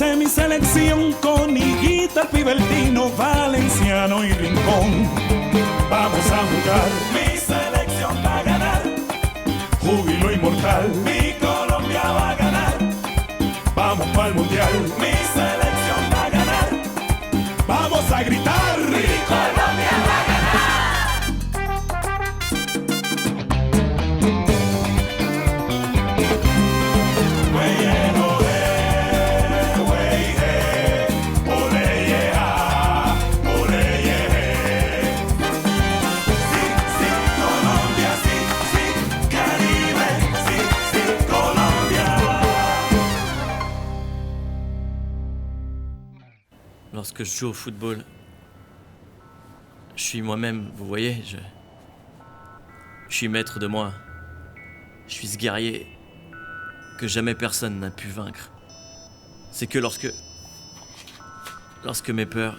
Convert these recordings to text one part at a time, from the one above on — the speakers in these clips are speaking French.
Esa es mi selección con Higuita, Pibertino, Valenciano y Rincón. Vamos a jugar. Mi selección va a ganar. Júbilo inmortal. Mi Colombia va a ganar. Vamos para el mundial. Mi selección va a ganar. Vamos a gritar. Mi Colombia va a ganar. Lorsque je joue au football, je suis moi-même, vous voyez, je suis maître de moi. Je suis ce guerrier que jamais personne n'a pu vaincre. C'est que lorsque mes peurs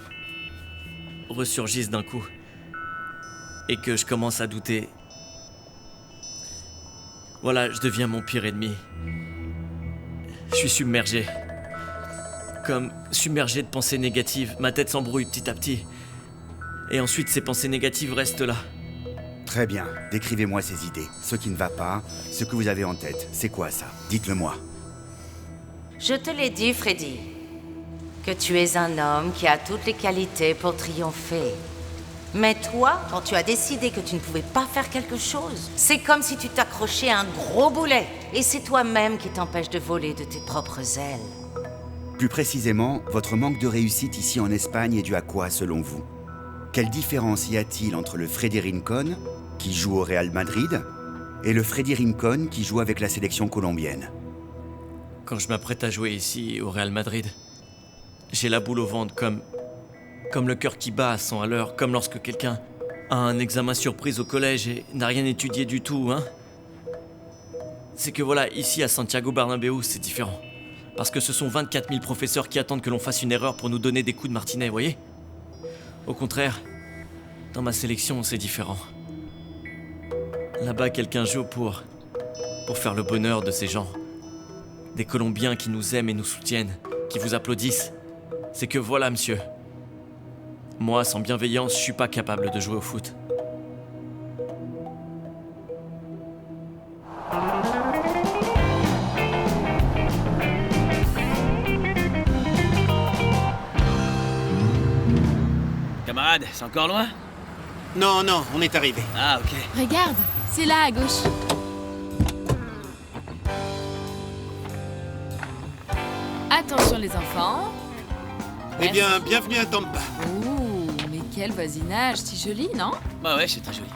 ressurgissent d'un coup et que je commence à douter, voilà, je deviens mon pire ennemi. Je suis submergé. Comme submergé de pensées négatives, ma tête s'embrouille petit à petit. Et ensuite, ces pensées négatives restent là. Très bien, décrivez-moi ces idées. Ce qui ne va pas, ce que vous avez en tête. C'est quoi ça? Dites-le-moi. Je te l'ai dit, Freddy, que tu es un homme qui a toutes les qualités pour triompher. Mais toi, quand tu as décidé que tu ne pouvais pas faire quelque chose, c'est comme si tu t'accrochais à un gros boulet. Et c'est toi-même qui t'empêche de voler de tes propres ailes. Plus précisément, votre manque de réussite ici en Espagne est dû à quoi, selon vous? Quelle différence y a-t-il entre le Freddy Rincón, qui joue au Real Madrid, et le Freddy Rincón qui joue avec la sélection colombienne? Quand je m'apprête à jouer ici, au Real Madrid, j'ai la boule au ventre, comme le cœur qui bat à 100 à l'heure, comme lorsque quelqu'un a un examen surprise au collège et n'a rien étudié du tout, hein. C'est que voilà, ici à Santiago Bernabéu, c'est différent. Parce que ce sont 24 000 professeurs qui attendent que l'on fasse une erreur pour nous donner des coups de martinet, voyez? Au contraire, dans ma sélection, c'est différent. Là-bas, quelqu'un joue pour faire le bonheur de ces gens. Des Colombiens qui nous aiment et nous soutiennent, qui vous applaudissent. C'est que voilà, monsieur. Moi, sans bienveillance, je suis pas capable de jouer au foot. Camarade, c'est encore loin? Non, on est arrivé. Ah, ok. Regarde, c'est là, à gauche. Attention les enfants. Eh bien, bienvenue à Tampa. Ouh, mais quel voisinage, si joli, non? Bah ouais, c'est très joli.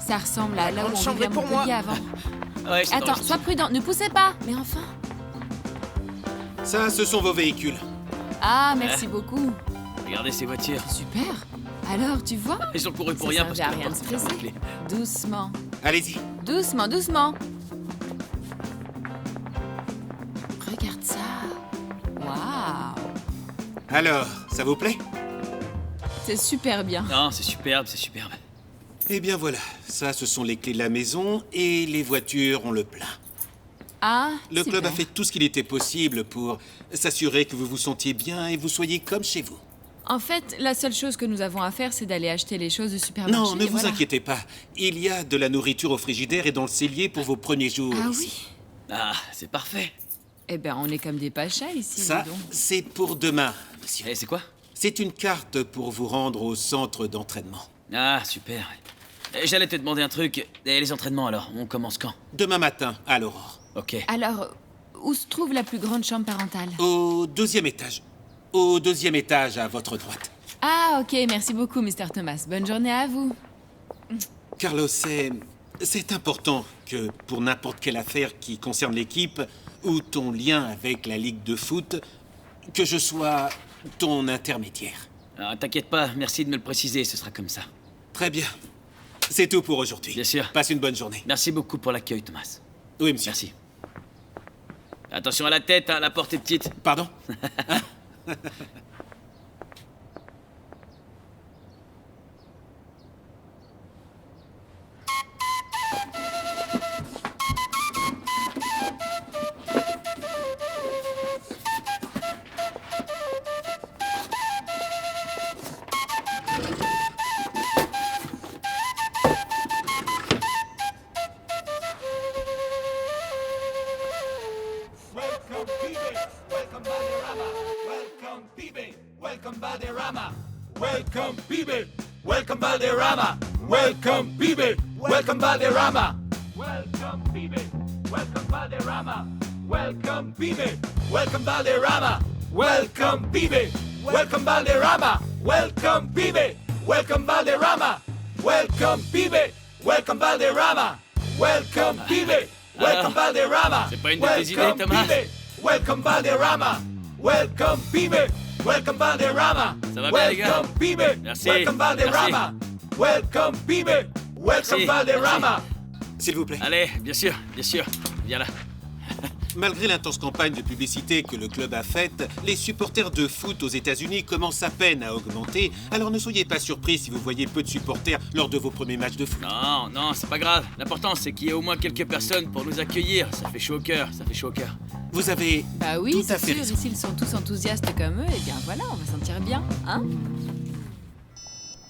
Ça ressemble à là où Grande on chambre vivait à pour moi. Montpellier avant. Ouais, c'est Attends, sois prudent, ne poussez pas. Mais enfin. Ça, ce sont vos véhicules. Ah, merci beaucoup. Regardez ces voitures. Super. Alors, tu vois? Ils ont couru pour Ça rien parce servait que à rien de stresser. Doucement. Allez-y. Doucement, doucement. Regarde ça. Waouh. Alors, ça vous plaît? C'est super bien. Non, c'est superbe, c'est superbe. Eh bien voilà, ça, ce sont les clés de la maison et les voitures ont le plein. Ah, Le club super. a fait tout ce qu'il était possible pour s'assurer que vous vous sentiez bien et vous soyez comme chez vous. En fait, la seule chose que nous avons à faire, c'est d'aller acheter les choses au supermarché. Non, ne et vous voilà. inquiétez pas. Il y a de la nourriture au frigidaire et dans le cellier pour vos premiers jours Ah ici. oui? Ah, c'est parfait. Eh ben, on est comme des pachas ici, Ça, dis donc. c'est pour demain, monsieur. Et c'est quoi? C'est une carte pour vous rendre au centre d'entraînement. Ah, super. J'allais te demander un truc. Et les entraînements alors, on commence quand? Demain matin, à l'aurore. Ok. Alors, où se trouve la plus grande chambre parentale? Au deuxième étage. Au deuxième étage, à votre droite. Ah, ok, merci beaucoup, Mr. Thomas. Bonne journée à vous. Carlos, c'est important que pour n'importe quelle affaire qui concerne l'équipe ou ton lien avec la ligue de foot, que je sois ton intermédiaire. Ah, t'inquiète pas, merci de me le préciser, ce sera comme ça. Très bien. C'est tout pour aujourd'hui. Bien sûr. Passe une bonne journée. Merci beaucoup pour l'accueil, Thomas. Oui, monsieur. Merci. Attention à la tête, hein, la porte est petite. Pardon? Welcome, pibe. Welcome, Valderrama. Welcome, pibe. Welcome, Valderrama. Welcome, pibe. Welcome, Valderrama. Welcome, pibe. Welcome, Valderrama. Welcome, pibe. Welcome, Valderrama. Welcome, pibe. Welcome, Valderrama. Welcome, pibe. Welcome, Valderrama. Welcome, pibe. Welcome, Valderrama. C'est pas une de tes idées, Thomas? Welcome, Valderrama. Welcome, pibe. Welcome, Valderrama. Ça va bien, les gars? Welcome, pibe. Merci. Welcome, Valderrama. Welcome, pibe. Welcome, Merci. Valderrama. S'il vous plaît. Allez, bien sûr. Viens là. Malgré l'intense campagne de publicité que le club a faite, les supporters de foot aux États-Unis commencent à peine à augmenter, alors ne soyez pas surpris si vous voyez peu de supporters lors de vos premiers matchs de foot. Non, c'est pas grave. L'important, c'est qu'il y ait au moins quelques personnes pour nous accueillir. Ça fait chaud au cœur. Vous avez Bah oui, tout à c'est fait sûr, raison. s'ils sont tous enthousiastes comme eux, eh bien voilà, on va se sentir bien, hein?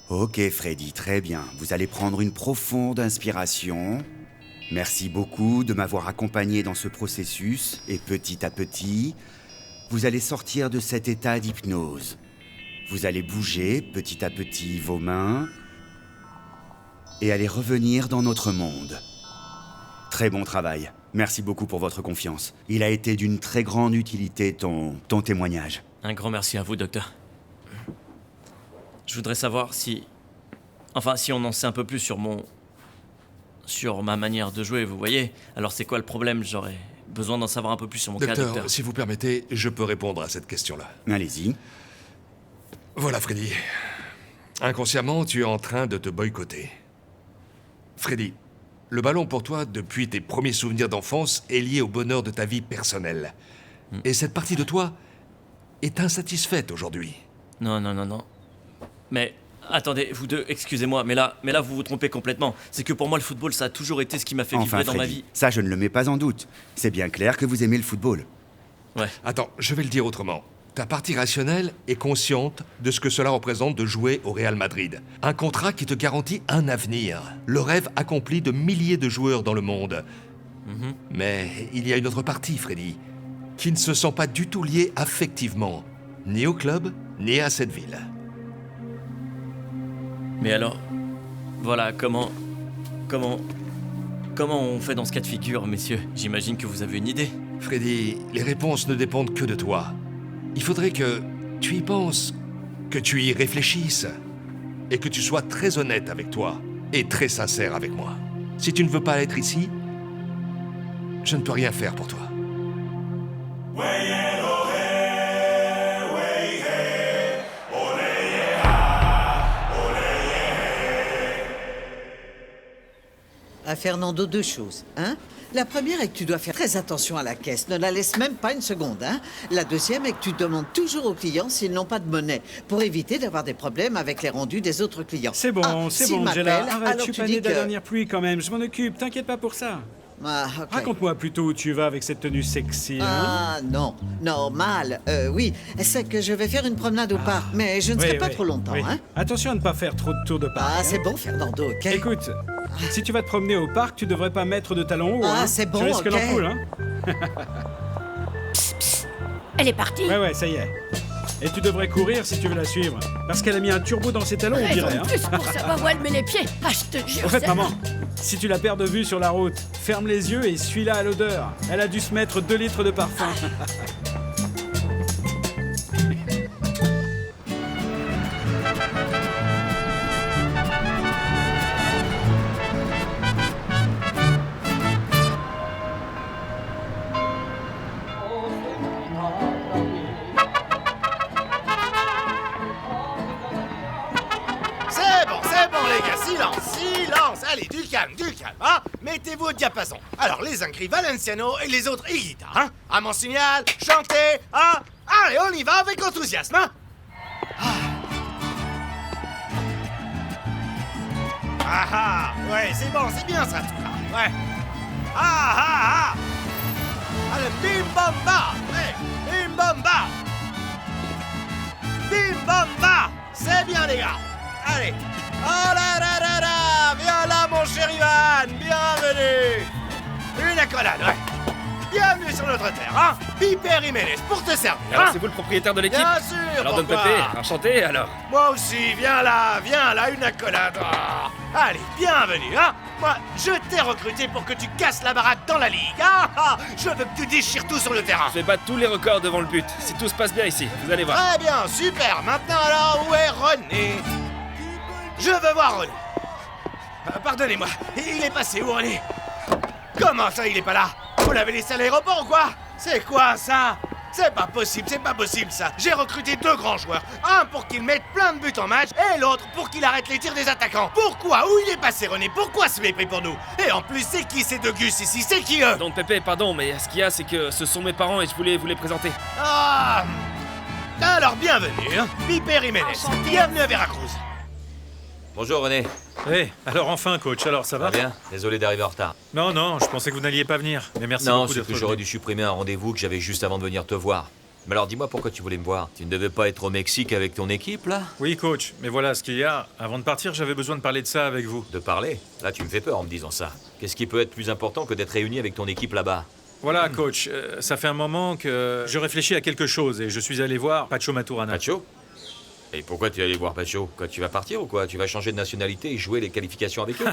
Ok, Freddy, très bien. Vous allez prendre une profonde inspiration. Merci beaucoup de m'avoir accompagné dans ce processus. Et petit à petit, vous allez sortir de cet état d'hypnose. Vous allez bouger petit à petit vos mains et allez revenir dans notre monde. Très bon travail. Merci beaucoup pour votre confiance. Il a été d'une très grande utilité, ton témoignage. Un grand merci à vous, docteur. Je voudrais savoir si... Enfin, si on en sait un peu plus sur ma manière de jouer, vous voyez. Alors c'est quoi le problème? J'aurais besoin d'en savoir un peu plus sur mon cas, docteur. Docteur, si vous permettez, je peux répondre à cette question-là. Allez-y. Voilà, Freddy. Inconsciemment, tu es en train de te boycotter. Freddy, le ballon pour toi, depuis tes premiers souvenirs d'enfance, est lié au bonheur de ta vie personnelle. Et cette partie de toi est insatisfaite aujourd'hui. Non. Mais attendez, vous deux, excusez-moi, mais là, vous vous trompez complètement. C'est que pour moi, le football, ça a toujours été ce qui m'a fait Enfin, vibrer dans ma Freddy, vie. ça je ne le mets pas en doute. C'est bien clair que vous aimez le football. Ouais. Attends, je vais le dire autrement. Ta partie rationnelle est consciente de ce que cela représente de jouer au Real Madrid. Un contrat qui te garantit un avenir. Le rêve accompli de milliers de joueurs dans le monde. Mais il y a une autre partie, Freddy, qui ne se sent pas du tout liée affectivement, ni au club, ni à cette ville. Mais alors, voilà, comment on fait dans ce cas de figure, messieurs? J'imagine que vous avez une idée. Freddy, les réponses ne dépendent que de toi. Il faudrait que tu y penses, que tu y réfléchisses, et que tu sois très honnête avec toi, et très sincère avec moi. Si tu ne veux pas être ici, je ne peux rien faire pour toi. À Fernando, deux choses, hein? La première est que tu dois faire très attention à la caisse. Ne la laisse même pas une seconde, hein? La deuxième est que tu demandes toujours aux clients s'ils n'ont pas de monnaie, pour éviter d'avoir des problèmes avec les rendus des autres clients. C'est bon, Ah, c'est s'ils bon, m'appellent, Angela. Arrête, alors je suis tu pas dis né de la que... dernière pluie quand même. Je m'en occupe, t'inquiète pas pour ça. Ah, ok. Raconte-moi plutôt où tu vas avec cette tenue sexy, hein? Ah, non. Normal. Oui, c'est que je vais faire une promenade au parc, mais je ne serai pas trop longtemps, oui. hein? Attention à ne pas faire trop de tours de parc. Ah, hein. c'est bon, Fernando, ok? Écoute, si tu vas te promener au parc, tu devrais pas mettre de talons hauts, Ah, hein. c'est bon, Tu risques ok. l'ampoule, hein? Elle est partie. Ouais, ça y est. Et tu devrais courir si tu veux la suivre. Parce qu'elle a mis un turbo dans ses talons, on Raison dirait, de hein. plus pour savoir où elle met les pieds. Ah, je te jure. En fait, c'est- maman, si tu la perds de vue sur la route, ferme les yeux et suis-la à l'odeur. Elle a dû se mettre 2 litres de parfum. C'est bon les gars, silence. Allez, du calme, hein. Mettez-vous au diapason. Alors, les uns crient Valenciano et les autres Higuita, hein. À mon signal, chantez, hein. Allez, on y va avec enthousiasme, hein. Ouais, c'est bon, c'est bien ça, en tout cas, ouais. Allez, bim bam ba, ouais, bim bam ba. Bim bam ba, c'est bien les gars. Allez. Oh là là là là. Viens là mon cher Ivan, bienvenue. Une accolade, ouais. bienvenue sur notre terre, hein. Piper Jiménez, pour te servir, Alors hein. c'est vous le propriétaire de l'équipe? Bien sûr, Alors Don pourquoi? Pépé, enchanté alors. Moi aussi, viens là, une accolade. Ah. Allez, bienvenue, hein. Moi, je t'ai recruté pour que tu casses la baraque dans la ligue, hein. Ah, je veux que tu déchires tout sur le terrain. Je vais battre tous les records devant le but, si tout se passe bien ici, vous allez voir. Très bien, super. Maintenant alors, où est René? Je veux voir René. Pardonnez-moi, il est passé où, René? Comment ça, il est pas là? Vous l'avez laissé à l'aéroport ou quoi? C'est quoi ça? C'est pas possible ça. J'ai recruté 2 grands joueurs. Un pour qu'il mette plein de buts en match et l'autre pour qu'il arrête les tirs des attaquants. Pourquoi? Où il est passé, René? Pourquoi ce mépris pour nous? Et en plus, c'est qui ces 2 gus ici? C'est qui eux? Don Pépé, pardon, mais ce qu'il y a, c'est que ce sont mes parents et je voulais vous les présenter. Ah. Alors, bienvenue, hein. Piper Jiménez. Bienvenue à Veracruz. Bonjour René. Alors enfin, coach, alors ça va? Bien, désolé d'arriver en retard. Non, je pensais que vous n'alliez pas venir. Mais merci Non, beaucoup c'est d'être que j'aurais dû supprimer un rendez-vous que j'avais juste avant de venir te voir. Mais alors dis-moi pourquoi tu voulais me voir. Tu ne devais pas être au Mexique avec ton équipe, là? Oui, coach, mais voilà ce qu'il y a. Avant de partir, j'avais besoin de parler de ça avec vous. De parler? Là, tu me fais peur en me disant ça. Qu'est-ce qui peut être plus important que d'être réuni avec ton équipe là-bas? Voilà, coach, ça fait un moment que je réfléchis à quelque chose et je suis allé voir Pacho Maturana. Pacho? Et pourquoi tu es allé voir Pacho? Quoi, tu vas partir ou quoi? Tu vas changer de nationalité et jouer les qualifications avec eux?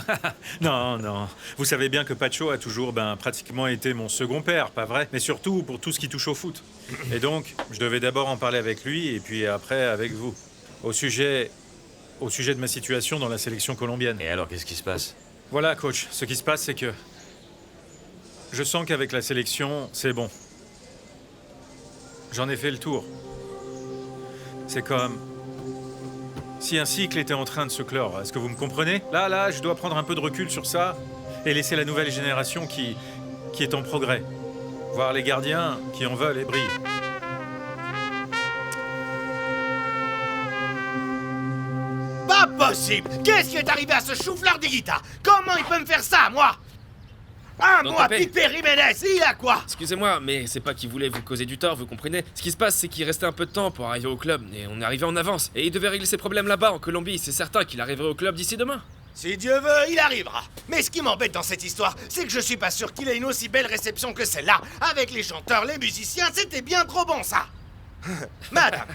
Non. Vous savez bien que Pacho a toujours pratiquement été mon second père, pas vrai? Mais surtout pour tout ce qui touche au foot. Et donc, je devais d'abord en parler avec lui et puis après avec vous. Au sujet de ma situation dans la sélection colombienne. Et alors, qu'est-ce qui se passe? Voilà, coach. Ce qui se passe, c'est que je sens qu'avec la sélection, c'est bon. J'en ai fait le tour. C'est comme si un cycle était en train de se clore. Est-ce que vous me comprenez? Là, je dois prendre un peu de recul sur ça et laisser la nouvelle génération qui est en progrès. Voir les gardiens qui en veulent et brillent. Pas possible! Qu'est-ce qui est arrivé à ce chou-fleur de guitare? Comment il peut me faire ça, moi? Don Moi, Pépé. Piper Jiménez, il a quoi? Excusez-moi, mais c'est pas qu'il voulait vous causer du tort, vous comprenez? Ce qui se passe, c'est qu'il restait un peu de temps pour arriver au club, et on est arrivé en avance. Et il devait régler ses problèmes là-bas, en Colombie. C'est certain qu'il arriverait au club d'ici demain. Si Dieu veut, il arrivera. Mais ce qui m'embête dans cette histoire, c'est que je suis pas sûr qu'il ait une aussi belle réception que celle-là. Avec les chanteurs, les musiciens, c'était bien trop bon, ça. Madame,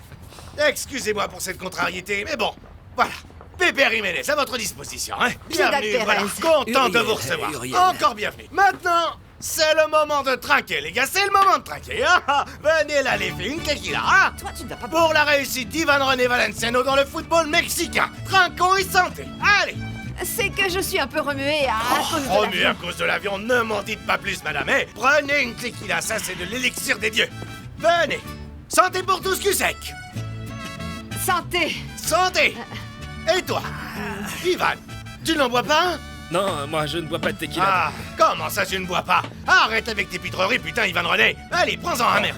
excusez-moi pour cette contrariété, mais bon, voilà. Piper Jiménez, à votre disposition, hein. Bienvenue, voilà. Content de vous recevoir. Encore bienvenue. Maintenant, c'est le moment de trinquer, les gars, c'est le moment de trinquer, hein. Venez là, les filles, une tequila, hein. Toi, tu ne vas pas... Pour la réussite d'Ivan René Valenciano dans le football mexicain. Trinquons et santé. Allez. C'est que je suis un peu remuée à cause de Remué l'avion. à cause de l'avion, ne m'en dites pas plus, madame. Eh, prenez une tequila, ça c'est de l'élixir des dieux. Venez. Santé pour tous, cul-sec. Santé. Santé. Et toi, Ivan, tu n'en bois pas un? Non, moi je ne bois pas de tequila. Ah, comment ça tu ne bois pas? Arrête avec tes pitreries, putain, Ivan René. Allez, prends-en un, merde.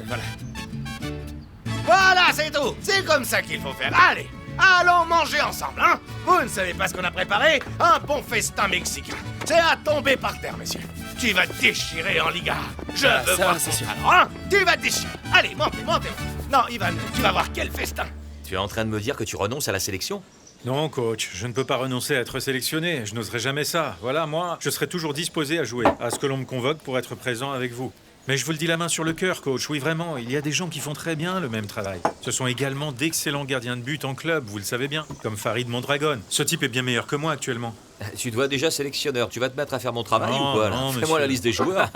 Voilà, c'est tout. C'est comme ça qu'il faut faire. Allez, allons manger ensemble, hein. Vous ne savez pas ce qu'on a préparé? Un bon festin mexicain. C'est à tomber par terre, messieurs. Tu vas déchirer en Liga. Je veux ça, voir c'est ton sûr. talent, hein. Tu vas déchirer. Allez, montez. Non, Ivan, tu vas voir quel festin. Tu es en train de me dire que tu renonces à la sélection? Non, coach, je ne peux pas renoncer à être sélectionné. Je n'oserais jamais ça. Voilà, moi, je serai toujours disposé à jouer, à ce que l'on me convoque pour être présent avec vous. Mais je vous le dis la main sur le cœur, coach. Oui, vraiment, il y a des gens qui font très bien le même travail. Ce sont également d'excellents gardiens de but en club, vous le savez bien, comme Farid Mondragon. Ce type est bien meilleur que moi actuellement. Tu dois déjà sélectionneur. Tu vas te mettre à faire mon travail Non, ou quoi, là? non, Fais-moi monsieur. la liste des joueurs.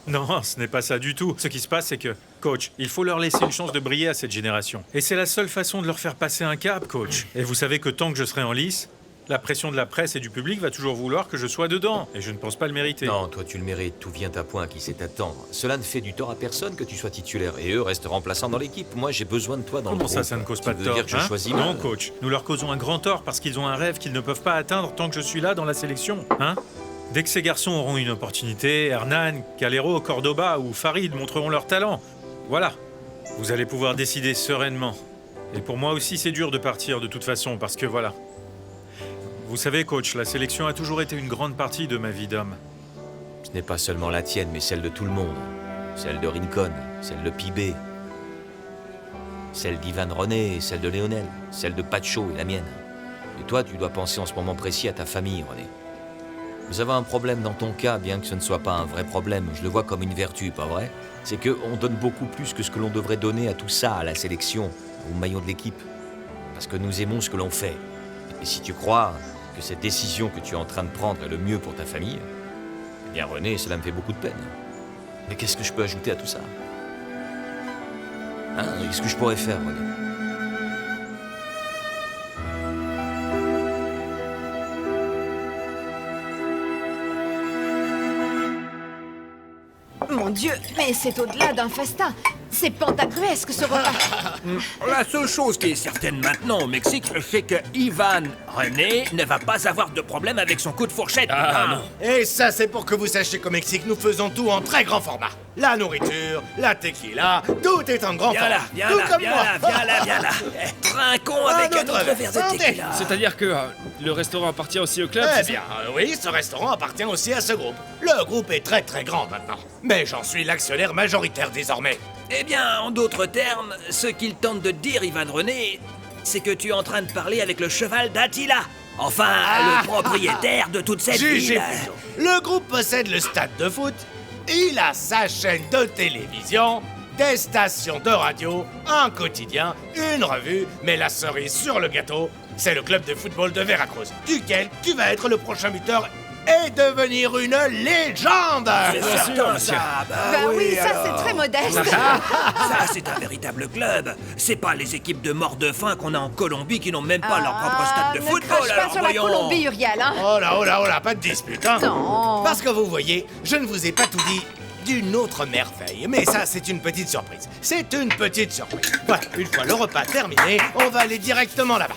Non, ce n'est pas ça du tout. Ce qui se passe, c'est que, coach, il faut leur laisser une chance de briller à cette génération. Et c'est la seule façon de leur faire passer un cap, coach. Et vous savez que tant que je serai en lice, la pression de la presse et du public va toujours vouloir que je sois dedans. Et je ne pense pas le mériter. Non, toi tu le mérites, tout vient à point qui sait attendre. Cela ne fait du tort à personne que tu sois titulaire, et eux restent remplaçants dans l'équipe. Moi j'ai besoin de toi dans Comment le ça, groupe. ça ne cause pas Tu de veux tort, dire que je hein? choisis Non, mal coach, nous leur causons un grand tort parce qu'ils ont un rêve qu'ils ne peuvent pas atteindre tant que je suis là dans la sélection, hein? Dès que ces garçons auront une opportunité, Hernan, Calero, Cordoba ou Farid montreront leur talent. Voilà, vous allez pouvoir décider sereinement. Et pour moi aussi, c'est dur de partir de toute façon, parce que voilà. Vous savez, coach, la sélection a toujours été une grande partie de ma vie d'homme. Ce n'est pas seulement la tienne, mais celle de tout le monde. Celle de Rincon, celle de Pibé, celle d'Ivan René et celle de Lionel, celle de Pacho et la mienne. Et toi, tu dois penser en ce moment précis à ta famille, René. Nous avons un problème dans ton cas, bien que ce ne soit pas un vrai problème. Je le vois comme une vertu, pas vrai? C'est qu'on donne beaucoup plus que ce que l'on devrait donner à tout ça, à la sélection, au maillot de l'équipe. Parce que nous aimons ce que l'on fait. Et si tu crois que cette décision que tu es en train de prendre est le mieux pour ta famille, eh bien René, cela me fait beaucoup de peine. Mais qu'est-ce que je peux ajouter à tout ça? Hein? Qu'est-ce que je pourrais faire, René? Mon Dieu, mais c'est au-delà d'un festin. C'est pantagruesque ce repas. La seule chose qui est certaine maintenant au Mexique, c'est que Ivan René ne va pas avoir de problème avec son coup de fourchette. Non. Et ça, c'est pour que vous sachiez qu'au Mexique, nous faisons tout en très grand format. La nourriture, la tequila, tout est en grand format. Viens tout là, comme viens moi. là, viens là, viens là. Trinquons avec un autre verre de Santé. tequila. C'est-à-dire que le restaurant appartient aussi au club, Eh c'est ça bien, oui, ce restaurant appartient aussi à ce groupe. Le groupe est très très grand maintenant. Mais j'en suis l'actionnaire majoritaire désormais. Eh bien, en d'autres termes, ce qu'il tente de dire, Ivan René, c'est que tu es en train de parler avec le cheval d'Attila. Enfin, le propriétaire de toute cette Jugez ville. plutôt. Le groupe possède le stade de foot, il a sa chaîne de télévision, des stations de radio, un quotidien, une revue, mais la cerise sur le gâteau, c'est le club de football de Veracruz, duquel tu vas être le prochain buteur et devenir une légende. C'est certain, ça. Bah oui, ça alors. c'est très modeste. Ça, c'est un véritable club. C'est pas les équipes de morts de faim qu'on a en Colombie qui n'ont même pas leur propre stade de Ne football. crache pas Alors sur la voyons. Colombie, Uriel, hein. Oh là, pas de dispute, hein. Non. Parce que vous voyez, je ne vous ai pas tout dit d'une autre merveille. Mais ça, c'est une petite surprise. C'est une petite surprise. Voilà, une fois le repas terminé, on va aller directement là-bas.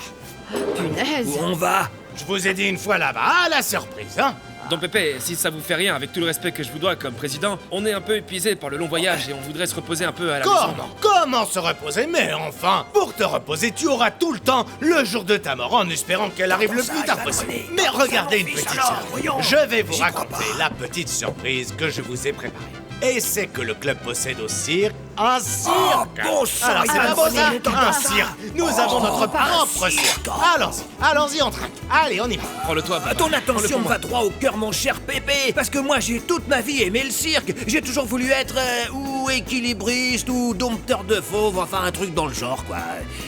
Punaise. Où on va? Je vous ai dit une fois là-bas, la surprise, hein. Donc Pépé, si ça vous fait rien, avec tout le respect que je vous dois comme président, on est un peu épuisé par le long voyage et on voudrait se reposer un peu à la maison. Comment se reposer? Mais enfin, pour te reposer, tu auras tout le temps le jour de ta mort en espérant qu'elle arrive le plus tard possible. Mais regardez une petite chose. Je vais vous raconter la petite surprise que je vous ai préparée. Et c'est que le club possède au cirque un cirque. bon sang, Alors c'est pas beau ça? Un pas cirque. Nous avons notre propre cirque. Allons-y, on traque. Allez, on y va. Prends-le toi, papa. Ton attention me va droit au cœur, mon cher Pépé, parce que moi j'ai toute ma vie aimé le cirque. J'ai toujours voulu être ou équilibriste ou dompteur de fauves, enfin un truc dans le genre, quoi.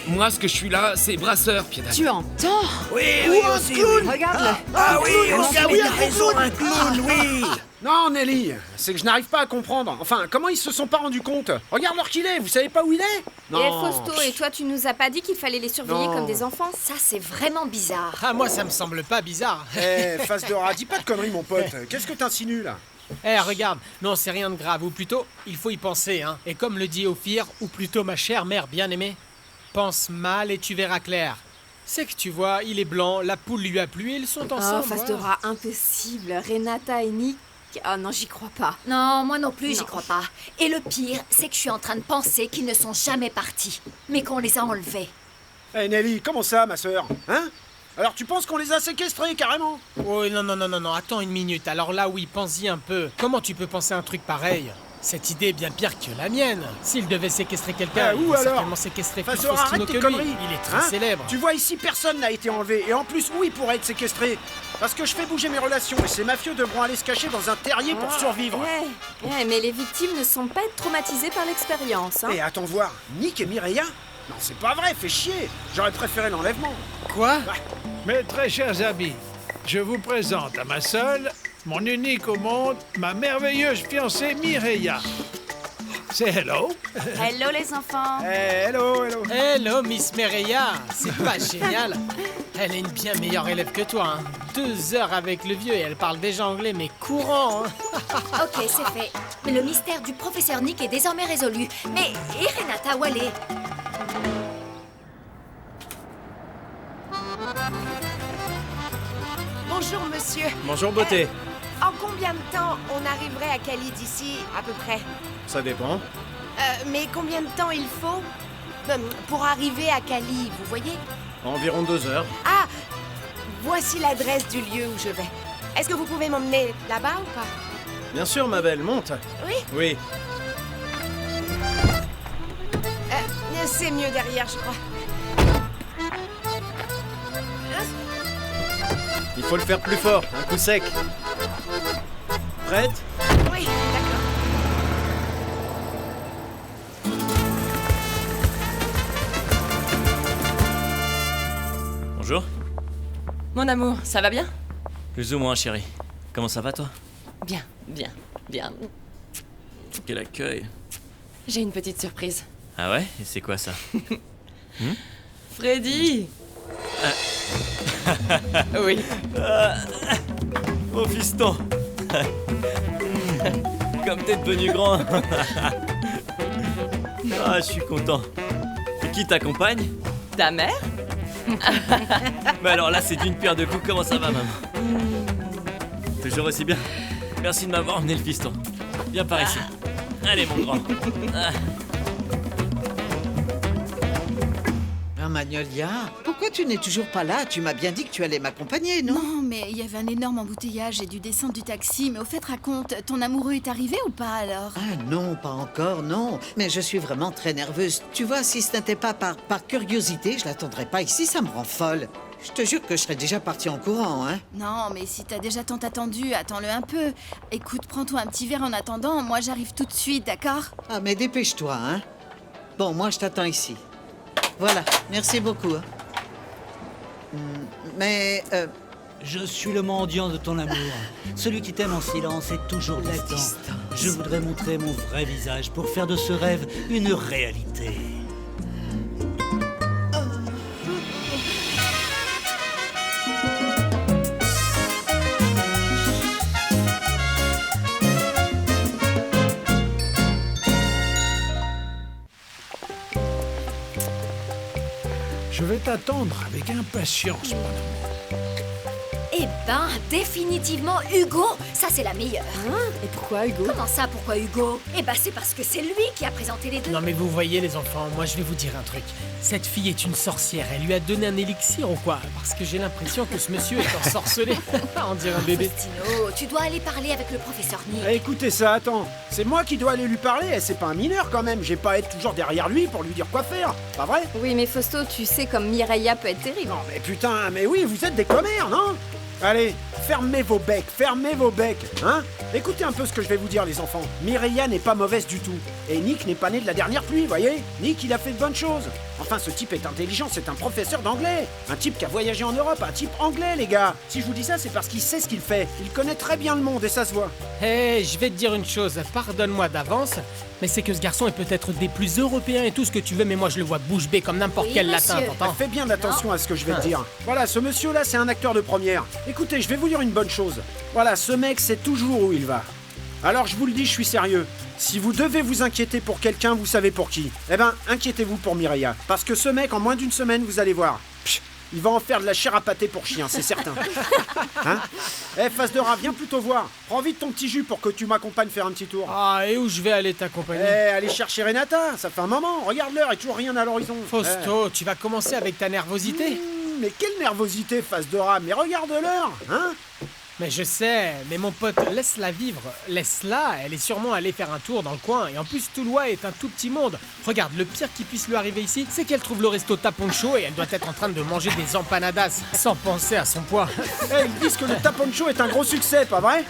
Moi, ce que je suis là, c'est brasseur, Piedad. Tu entends? Oui, Ou oui, un aussi, clown. oui. Regarde-le. Ah oui, aussi, oui, oui, un t'as raison, clown. un clown, oui. Non, Nelly, c'est que je n'arrive pas à comprendre. Enfin, comment ils se sont pas rendus compte? Regarde l'heure qu'il est, vous savez pas où il est? Et Fausto, et toi, tu nous as pas dit qu'il fallait les surveiller Non. comme des enfants? Ça, c'est vraiment bizarre. Ah, moi, ça me semble pas bizarre. Face de rat, dis pas de conneries, mon pote. Qu'est-ce que t'insinues, là? Regarde, non, c'est rien de grave, ou plutôt, il faut y penser, hein. Et comme le dit Ophir, ou plutôt ma chère mère bien-aimée, pense mal et tu verras clair. C'est que tu vois, il est blanc, la poule lui a plu et ils sont ensemble. Face de rat, impossible. Renata et Nick... Ah non, j'y crois pas. Non, moi non plus, j'y crois pas. Et le pire, c'est que je suis en train de penser qu'ils ne sont jamais partis, mais qu'on les a enlevés. Nelly, comment ça, ma sœur? Hein? Alors tu penses qu'on les a séquestrés, carrément? Oh non, attends une minute. Alors là, oui, pense-y un peu. Comment tu peux penser un truc pareil? Cette idée est bien pire que la mienne. S'il devait séquestrer quelqu'un, il où va alors? certainement séquestrer plus Face au rat, Faustino arrête que tes lui. conneries. Il est très célèbre. Tu vois, ici, personne n'a été enlevé. Et en plus, où il pourrait être séquestré? Parce que je fais bouger mes relations et ces mafieux devront aller se cacher dans un terrier pour survivre. Mais les victimes ne sont pas traumatisées par l'expérience, hein. Et attends voir, Nick et Mireia? Non, c'est pas vrai, fais chier. J'aurais préféré l'enlèvement. Quoi? Mes très chers amis, je vous présente à ma seule, mon unique au monde, ma merveilleuse fiancée Mireia. C'est hello. Hello les enfants. Hello. Hello, Miss Mireia. C'est pas génial. Elle est une bien meilleure élève que toi, hein. 2 heures avec le vieux et elle parle déjà anglais, mais courant, hein. Ok, c'est fait. Mais le mystère du professeur Nick est désormais résolu. Mais, et Renata, où elle est? Bonjour, monsieur. Bonjour, beauté. En combien de temps on arriverait à Cali d'ici, à peu près? Ça dépend. Mais combien de temps il faut pour arriver à Cali, vous voyez? Environ 2 heures. Ah, voici l'adresse du lieu où je vais. Est-ce que vous pouvez m'emmener là-bas ou pas? Bien sûr, ma belle, monte. Oui? Oui. C'est mieux derrière, je crois. Il faut le faire plus fort, un coup sec. Prête? Oui, d'accord. Bonjour. Mon amour, ça va bien? Plus ou moins, chérie. Comment ça va, toi? Bien, bien, bien. Quel accueil. J'ai une petite surprise. Ah ouais? Et c'est quoi ça? Freddy! Oui. Mon fiston. Comme t'es devenu grand. Ah, je suis content. Et qui t'accompagne? Ta mère? Mais alors là, c'est d'une pierre deux coups. Comment ça va, maman? Toujours aussi bien. Merci de m'avoir emmené le fiston. Viens par ici. Allez, mon grand. Magnolia, pourquoi tu n'es toujours pas là? Tu m'as bien dit que tu allais m'accompagner, non? Non, mais il y avait un énorme embouteillage, j'ai dû descendre du taxi. Mais au fait, raconte, ton amoureux est arrivé ou pas alors? Ah non, pas encore, non. Mais je suis vraiment très nerveuse. Tu vois, si ce n'était pas par curiosité, je l'attendrais pas ici, ça me rend folle. Je te jure que je serais déjà partie en courant, hein. Non, mais si t'as déjà tant attendu, attends-le un peu. Écoute, prends-toi un petit verre en attendant, moi j'arrive tout de suite, d'accord? Ah, mais dépêche-toi, hein. Bon, moi je t'attends ici. Voilà, merci beaucoup. Mais... Je suis le mendiant de ton amour. Celui qui t'aime en silence est toujours distant. Je voudrais montrer mon vrai visage pour faire de ce rêve une réalité. Je vais t'attendre avec impatience, mon amour. Eh ben, définitivement, Hugo, ça c'est la meilleure. Et pourquoi Hugo? Comment ça, pourquoi Hugo? Eh ben, c'est parce que c'est lui qui a présenté les deux. Non mais vous voyez les enfants, moi je vais vous dire un truc. Cette fille est une sorcière, elle lui a donné un élixir ou quoi? Parce que j'ai l'impression que ce monsieur est ensorcelé. On dirait un bébé. Faustino, tu dois aller parler avec le professeur Nick. Écoutez ça, attends. C'est moi qui dois aller lui parler, et c'est pas un mineur quand même. J'ai pas à être toujours derrière lui pour lui dire quoi faire. Pas vrai? Oui, mais Fausto, tu sais comme Mireia peut être terrible. Non mais putain, mais oui, vous êtes des commères, non? Allez, fermez vos becs, hein? Écoutez un peu ce que je vais vous dire, les enfants. Mireia n'est pas mauvaise du tout. Et Nick n'est pas né de la dernière pluie, voyez? Nick, il a fait de bonnes choses. Enfin, ce type est intelligent, c'est un professeur d'anglais. Un type qui a voyagé en Europe, un type anglais, les gars. Si je vous dis ça, c'est parce qu'il sait ce qu'il fait. Il connaît très bien le monde et ça se voit. Hé, je vais te dire une chose, pardonne-moi d'avance, mais c'est que ce garçon est peut-être des plus européens et tout ce que tu veux, mais moi je le vois bouche bée comme n'importe quel latin, t'entends? Fais bien attention à ce que je vais te dire. Voilà, ce monsieur-là, c'est un acteur de première. Écoutez, je vais vous dire une bonne chose. Voilà, ce mec sait toujours où il va. Alors je vous le dis, je suis sérieux. Si vous devez vous inquiéter pour quelqu'un, vous savez pour qui. Eh ben, inquiétez-vous pour Mireia. Parce que ce mec, en moins d'une semaine, vous allez voir. Il va en faire de la chair à pâté pour chien, c'est certain. Hein? Eh, face de rat, viens plutôt voir. Prends vite ton petit jus pour que tu m'accompagnes faire un petit tour. Ah, et où je vais aller t'accompagner? Eh, allez chercher Renata, ça fait un moment. Regarde l'heure et toujours rien à l'horizon. Fausto, tu vas commencer avec ta nervosité? Mais quelle nervosité, face de rat. Mais regarde l'heure, hein? Mais je sais, mais mon pote, laisse-la vivre. Laisse-la, elle est sûrement allée faire un tour dans le coin. Et en plus, Toulois est un tout petit monde. Regarde, le pire qui puisse lui arriver ici, c'est qu'elle trouve le resto Taponcho et elle doit être en train de manger des empanadas, sans penser à son poids. Eh, ils disent que le Taponcho est un gros succès, pas vrai?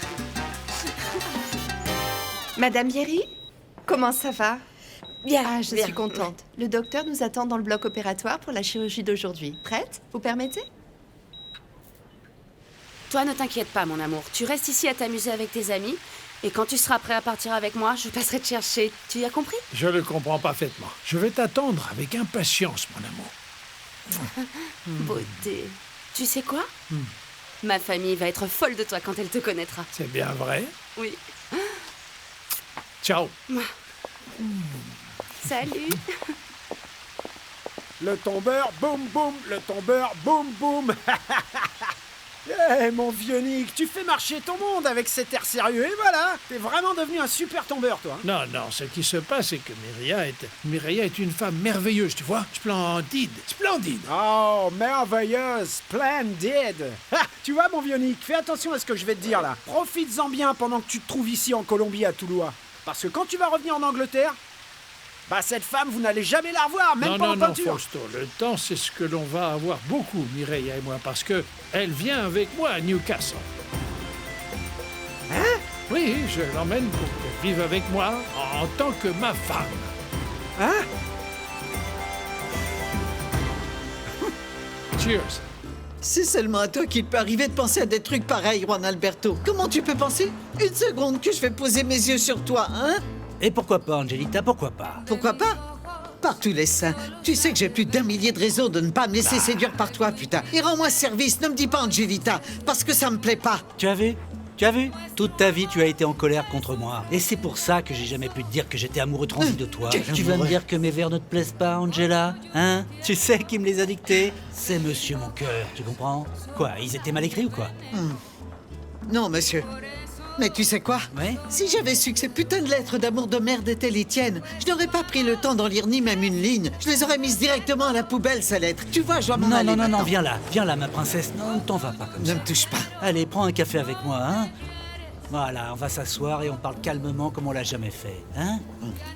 Madame Vieri, comment ça va? Bien, Ah, je suis contente. Le docteur nous attend dans le bloc opératoire pour la chirurgie d'aujourd'hui. Prête? Vous permettez? Toi, ne t'inquiète pas, mon amour. Tu restes ici à t'amuser avec tes amis. Et quand tu seras prêt à partir avec moi, je passerai te chercher. Tu as compris? Je le comprends parfaitement. Je vais t'attendre avec impatience, mon amour. Beauté. Tu sais quoi? Ma famille va être folle de toi quand elle te connaîtra. C'est bien vrai. Oui. Ciao. Salut. Le tombeur, boum boum, le tombeur, boum boum. Eh, mon vieux Nick, tu fais marcher ton monde avec cet air sérieux, et voilà, t'es vraiment devenu un super tombeur, toi. Non, non, ce qui se passe, c'est que Mireia est une femme merveilleuse, tu vois. Splendide. Oh, merveilleuse, splendide. Tu vois, mon vieux Nick, fais attention à ce que je vais te dire, là. Profites-en bien pendant que tu te trouves ici en Colombie, à Toulouse. Parce que quand tu vas revenir en Angleterre, bah cette femme, vous n'allez jamais la revoir, même pas en peinture. Non, Fausto, le temps, c'est ce que l'on va avoir beaucoup, Mireia et moi, parce que elle vient avec moi à Newcastle. Hein? Oui, je l'emmène pour qu'elle vive avec moi en tant que ma femme. Hein? Cheers. C'est seulement à toi qu'il peut arriver de penser à des trucs pareils, Juan Alberto. Comment tu peux penser une seconde que je vais poser mes yeux sur toi, hein? Et pourquoi pas, Angelita, pourquoi pas? Pourquoi pas? Par tous les saints, tu sais que j'ai plus d'1 millier de raisons de ne pas me laisser séduire par toi, putain. Et rends-moi service, ne me dis pas Angelita, parce que ça me plaît pas. Tu as vu? Tu as vu? Toute ta vie, tu as été en colère contre moi. Et c'est pour ça que j'ai jamais pu te dire que j'étais amoureux transi de toi. Tu vas me dire que mes vers ne te plaisent pas, Angela? Hein? Tu sais qui me les a dictés? C'est Monsieur Mon Cœur, tu comprends? Quoi, ils étaient mal écrits ou quoi? Non, monsieur. Mais tu sais quoi? Ouais? Si j'avais su que ces putains de lettres d'amour de merde étaient les tiennes, je n'aurais pas pris le temps d'en lire ni même une ligne. Je les aurais mises directement à la poubelle, ces lettres. Tu vois, je dois m'en aller maintenant. Non, viens là, ma princesse. Non, ne t'en va pas comme ça. Ne me touche pas. Allez, prends un café avec moi, hein? Voilà, on va s'asseoir et on parle calmement comme on l'a jamais fait, hein?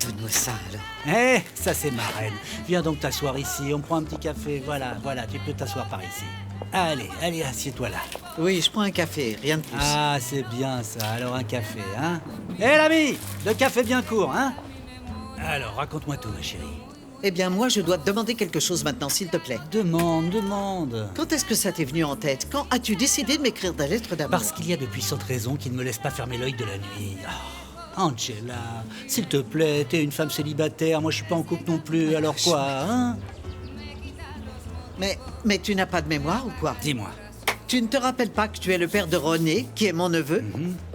Donne-moi ça, alors. Eh, ça c'est ma reine. Viens donc t'asseoir ici, on prend un petit café, voilà, tu peux t'asseoir par ici. Allez, assieds-toi là. Oui, je prends un café, rien de plus. Ah, c'est bien ça, alors un café, hein? Hé l'ami, le café bien court, hein? Alors, raconte-moi tout, ma chérie. Eh bien, moi, je dois te demander quelque chose maintenant, s'il te plaît. Demande. Quand est-ce que ça t'est venu en tête? Quand as-tu décidé de m'écrire des lettres d'amour? Parce qu'il y a de puissantes raisons qui ne me laissent pas fermer l'œil de la nuit. Oh, Angela, s'il te plaît, t'es une femme célibataire, moi je suis pas en couple non plus, alors quoi, hein? Mais tu n'as pas de mémoire ou quoi? Dis-moi. Tu ne te rappelles pas que tu es le père de René, qui est mon neveu?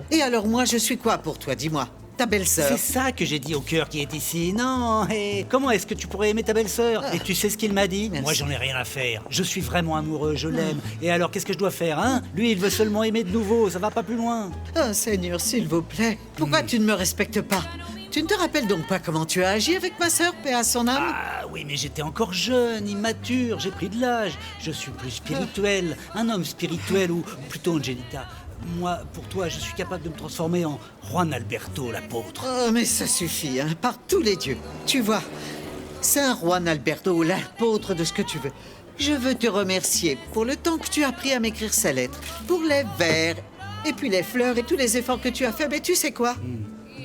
Et alors moi, je suis quoi pour toi, dis-moi? Ta belle-sœur. C'est ça que j'ai dit au cœur qui est ici. Non, et comment est-ce que tu pourrais aimer ta belle-sœur? Et tu sais ce qu'il m'a dit? Merci. Moi, j'en ai rien à faire. Je suis vraiment amoureux, je l'aime. Et alors, qu'est-ce que je dois faire, hein? Lui, il veut seulement aimer de nouveau, ça va pas plus loin. Oh, Seigneur, s'il vous plaît, pourquoi tu ne me respectes pas? Tu ne te rappelles donc pas comment tu as agi avec ma sœur, paix à son âme? Ah oui, mais j'étais encore jeune, immature, j'ai pris de l'âge. Je suis plus spirituel, un homme spirituel, ou plutôt Angelita. Moi, pour toi, je suis capable de me transformer en Juan Alberto, l'apôtre. Oh, mais ça suffit, hein, par tous les dieux. Tu vois, Saint Juan Alberto, l'apôtre de ce que tu veux. Je veux te remercier pour le temps que tu as pris à m'écrire ces lettres, pour les vers, et puis les fleurs et tous les efforts que tu as faits. Mais tu sais quoi?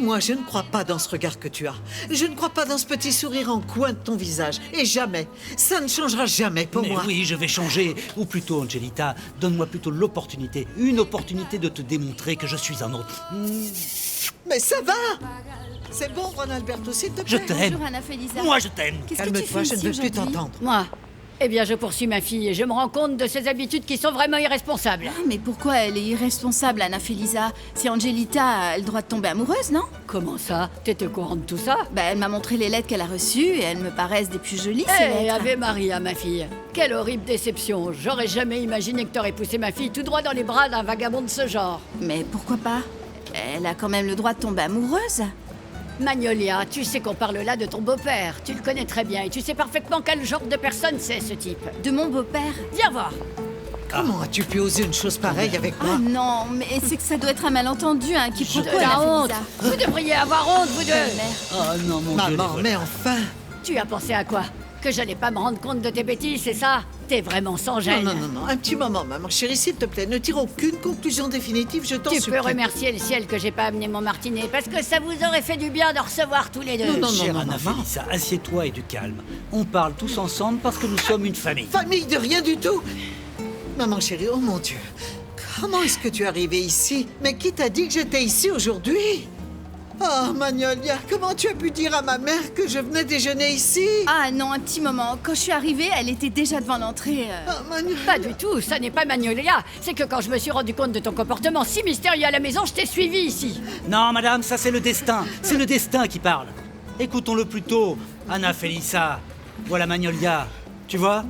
Moi, je ne crois pas dans ce regard que tu as. Je ne crois pas dans ce petit sourire en coin de ton visage. Et jamais. Ça ne changera jamais pour Mais moi. oui, je vais changer. Ou plutôt, Angelita, donne-moi plutôt l'opportunité, une opportunité de te démontrer que je suis un autre. Mais ça va! C'est bon, Juan Alberto, s'il te plaît. Je t'aime. Bonjour, Anna Felisa. Moi, je t'aime. Qu'est-ce que tu Calme-toi, fais je ne ici veux plus aujourd'hui? t'entendre. Moi? Eh bien, je poursuis ma fille et je me rends compte de ses habitudes qui sont vraiment irresponsables. Ah, mais pourquoi elle est irresponsable, Anna Felisa? Si Angelita a le droit de tomber amoureuse, non? Comment ça? T'étais au courant de tout ça? Bah, elle m'a montré les lettres qu'elle a reçues et elles me paraissent des plus jolies, ces Eh, lettres. Ave Maria, ma fille. Quelle horrible déception. J'aurais jamais imaginé que t'aurais poussé ma fille tout droit dans les bras d'un vagabond de ce genre. Mais pourquoi pas? Elle a quand même le droit de tomber amoureuse. Magnolia, tu sais qu'on parle là de ton beau-père. Tu le connais très bien et tu sais parfaitement quel genre de personne c'est, ce type. De mon beau-père? Viens voir. Comment as-tu pu oser une chose pareille avec moi? Ah non, mais c'est que ça doit être un malentendu, hein, qui De pourquoi la Anna honte. Felisa? Vous devriez avoir honte, vous deux. Oh non, mon Dieu. Maman, mais enfin! Tu as pensé à quoi? Que j'allais pas me rendre compte de tes bêtises, c'est ça? T'es vraiment sans gêne. Non, un petit moment, maman. Chérie, s'il te plaît, ne tire aucune conclusion définitive, je t'en Tu supplie. peux remercier le ciel que j'ai pas amené mon martinet, parce que ça vous aurait fait du bien de recevoir tous les deux. Chère Anna Felisa, assieds-toi et du calme. On parle tous ensemble parce que nous sommes une famille. Famille de rien du tout! Maman chérie, oh mon Dieu. Comment est-ce que tu es arrivée ici? Mais qui t'a dit que j'étais ici aujourd'hui? Oh, Magnolia, comment tu as pu dire à ma mère que je venais déjeuner ici? Ah non, un petit moment. Quand je suis arrivée, elle était déjà devant l'entrée. Pas du tout, ça n'est pas Magnolia. C'est que quand je me suis rendu compte de ton comportement si mystérieux à la maison, je t'ai suivi ici. Non, madame, ça c'est le destin. C'est le destin qui parle. Écoutons-le plutôt, Anna Felisa. Voilà Magnolia. Tu vois,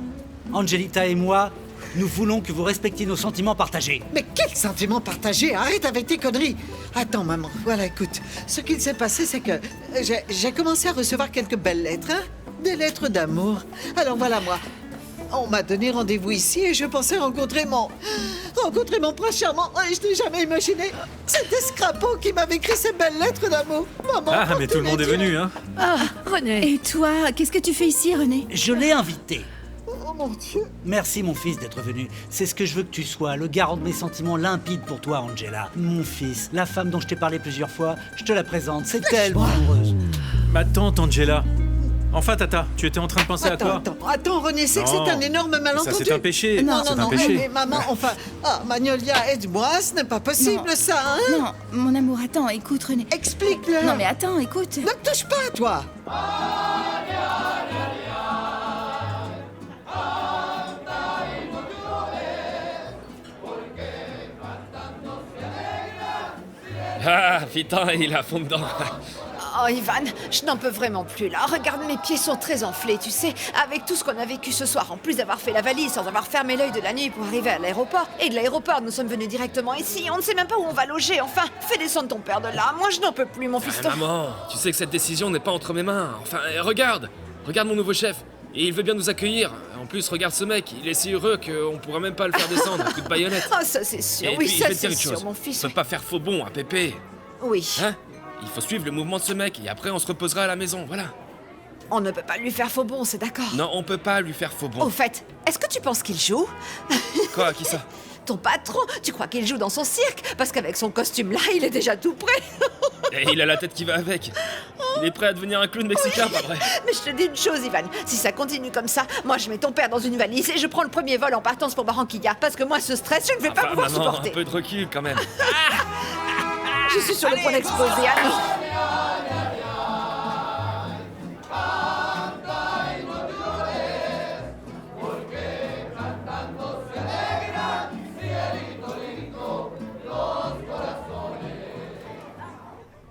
Angelita et moi, nous voulons que vous respectiez nos sentiments partagés. Mais quels sentiments partagés? Arrête avec tes conneries! Attends, maman, voilà, écoute. Ce qu'il s'est passé, c'est que j'ai commencé à recevoir quelques belles lettres, hein? Des lettres d'amour. Alors voilà, moi. On m'a donné rendez-vous ici et je pensais rencontrer mon prince charmant. Et je n'ai jamais imaginé. C'était Scrapo qui m'avait écrit ces belles lettres d'amour. Maman. Ah, mais tout le monde est venu, hein? Ah, René. Et toi, qu'est-ce que tu fais ici, René? Je l'ai invité. mon Dieu. Merci, mon fils, d'être venu. C'est ce que je veux que tu sois, le garant de mes sentiments limpides pour toi, Angela. Mon fils, la femme dont je t'ai parlé plusieurs fois, je te la présente, c'est tellement amoureuse. Ma tante Angela. Enfin, Tata, tu étais en train de penser à quoi? Attends, René, c'est que c'est un énorme malentendu. Ça, c'est un péché. Non, C'est non, un non, péché. maman, enfin... Ah, Magnolia, aide-moi, ce n'est pas possible, ça, hein? Non, mon amour, attends, écoute, René. Explique-le. Non, mais attends, écoute. Ne me touche pas, toi. Ah, putain, il est à fond dedans. Oh, Ivan, je n'en peux vraiment plus, là. Regarde, mes pieds sont très enflés, tu sais. Avec tout ce qu'on a vécu ce soir, en plus d'avoir fait la valise sans avoir fermé l'œil de la nuit pour arriver à l'aéroport. Et de l'aéroport, nous sommes venus directement ici. On ne sait même pas où on va loger. Enfin, fais descendre ton père de là. Moi, je n'en peux plus, mon fiston. Maman, tu sais que cette décision n'est pas entre mes mains. Enfin, regarde mon nouveau chef. Et il veut bien nous accueillir. En plus, regarde ce mec, il est si heureux qu'on pourra même pas le faire descendre à coup de baïonnette. Oh, ça c'est sûr, Et oui, puis, je ça vais te dire c'est une sûr, chose. mon fils. On peut pas faire faux bon à Pépé. Oui. Hein? Il faut suivre le mouvement de ce mec et après on se reposera à la maison, voilà. On ne peut pas lui faire faux bon, c'est d'accord. Non, on peut pas lui faire faux bon. Au fait, est-ce que tu penses qu'il joue? Quoi, qui ça? Ton patron, tu crois qu'il joue dans son cirque? Parce qu'avec son costume là, il est déjà tout prêt. Et il a la tête qui va avec. Il est prêt à devenir un clown mexicain, pas vrai? Mais je te dis une chose, Ivan, si ça continue comme ça, moi je mets ton père dans une valise et je prends le premier vol en partance pour Barranquilla. Parce que moi, ce stress, je ne vais pas Enfin, pouvoir maman, supporter. un peu de recul quand même. Je suis sur le point d'exploser, allez.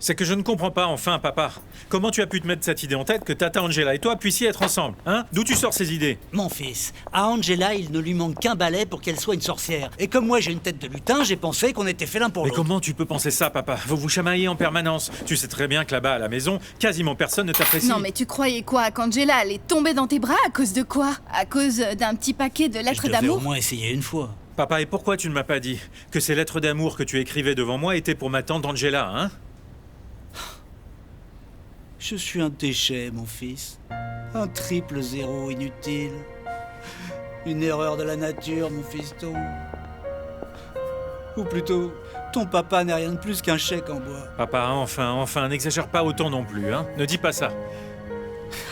C'est que je ne comprends pas, enfin, papa. Comment tu as pu te mettre cette idée en tête que Tata Angela et toi puissiez être ensemble, hein? D'où tu sors ces idées? Mon fils, à Angela, il ne lui manque qu'un balai pour qu'elle soit une sorcière. Et comme moi j'ai une tête de lutin, j'ai pensé qu'on était fait l'un pour Mais l'autre. comment tu peux penser ça, papa? Vous vous chamaillez en permanence. Tu sais très bien que là-bas, à la maison, quasiment personne ne t'apprécie. Non, mais tu croyais quoi? Qu'Angela allait tomber dans tes bras à cause de quoi? À cause d'un petit paquet de lettres Je devais au d'amour? moins essayer une fois. Papa, et pourquoi tu ne m'as pas dit que ces lettres d'amour que tu écrivais devant moi étaient pour ma tante Angela, hein? Je suis un déchet, mon fils. Un triple zéro inutile. Une erreur de la nature, mon fiston. Ou plutôt, ton papa n'est rien de plus qu'un chèque en bois. Papa, enfin, n'exagère pas autant non plus, hein? Ne dis pas ça.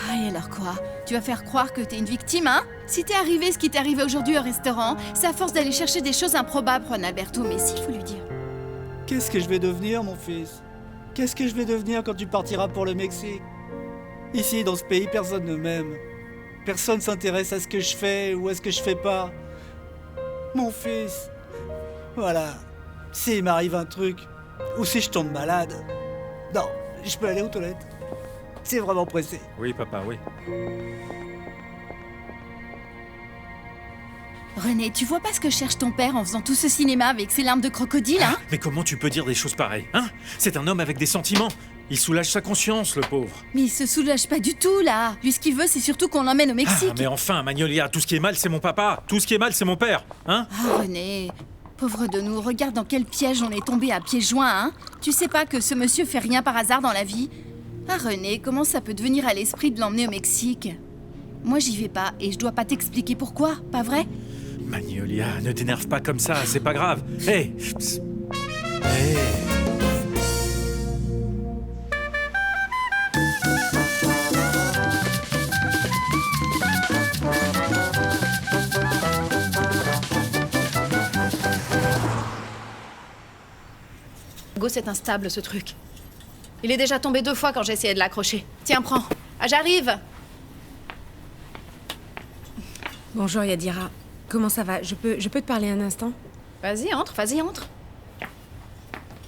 Ah, et alors quoi? Tu vas faire croire que t'es une victime, hein? Si t'es arrivé ce qui t'est arrivé aujourd'hui au restaurant, c'est à force d'aller chercher des choses improbables, Juan Alberto, mais s'il faut lui dire. Qu'est-ce que je vais devenir, mon fils? Qu'est-ce que je vais devenir quand tu partiras pour le Mexique? Ici, dans ce pays, personne ne m'aime. Personne s'intéresse à ce que je fais ou à ce que je fais pas. Mon fils. Voilà. S'il m'arrive un truc, ou si je tombe malade... Non, je peux aller aux toilettes. C'est vraiment pressé. Oui, papa, oui. René, tu vois pas ce que cherche ton père en faisant tout ce cinéma avec ses larmes de crocodile, hein? Mais comment tu peux dire des choses pareilles, hein? C'est un homme avec des sentiments. Il soulage sa conscience, le pauvre. Mais il se soulage pas du tout, là. Lui, ce qu'il veut, c'est surtout qu'on l'emmène au Mexique. Ah, mais enfin, Magnolia, tout ce qui est mal, c'est mon papa. Tout ce qui est mal, c'est mon père, hein? Ah, René, pauvre de nous, regarde dans quel piège on est tombé à pieds joints, hein? Tu sais pas que ce monsieur fait rien par hasard dans la vie? Ah, René, comment ça peut te venir à l'esprit de l'emmener au Mexique? Moi, j'y vais pas, et je dois pas t'expliquer pourquoi, pas vrai? Magnolia, ne t'énerve pas comme ça, c'est pas grave. Hé! Hé! Go, c'est instable ce truc. Il est déjà tombé 2 fois quand j'ai essayé de l'accrocher. Tiens, prends. Ah, j'arrive. Bonjour Yadira. Comment ça va? Je peux te parler un instant? Vas-y, entre, vas-y, entre.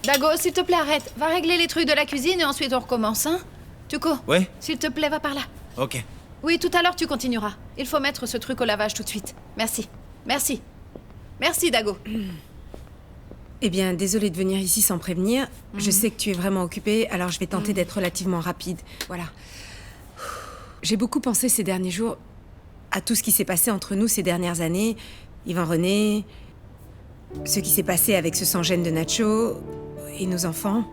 Dago, s'il te plaît, arrête. Va régler les trucs de la cuisine et ensuite on recommence, hein? Tuco. Ouais? S'il te plaît, va par là. Ok. Oui, tout à l'heure, tu continueras. Il faut mettre ce truc au lavage tout de suite. Merci. Merci. Merci, Dago. Eh bien, désolée de venir ici sans prévenir. Je sais que tu es vraiment occupée, alors je vais tenter d'être relativement rapide. Voilà. J'ai beaucoup pensé ces derniers jours à tout ce qui s'est passé entre nous ces dernières années. Yvan René, ce qui s'est passé avec ce sans-gêne de Nacho, et nos enfants.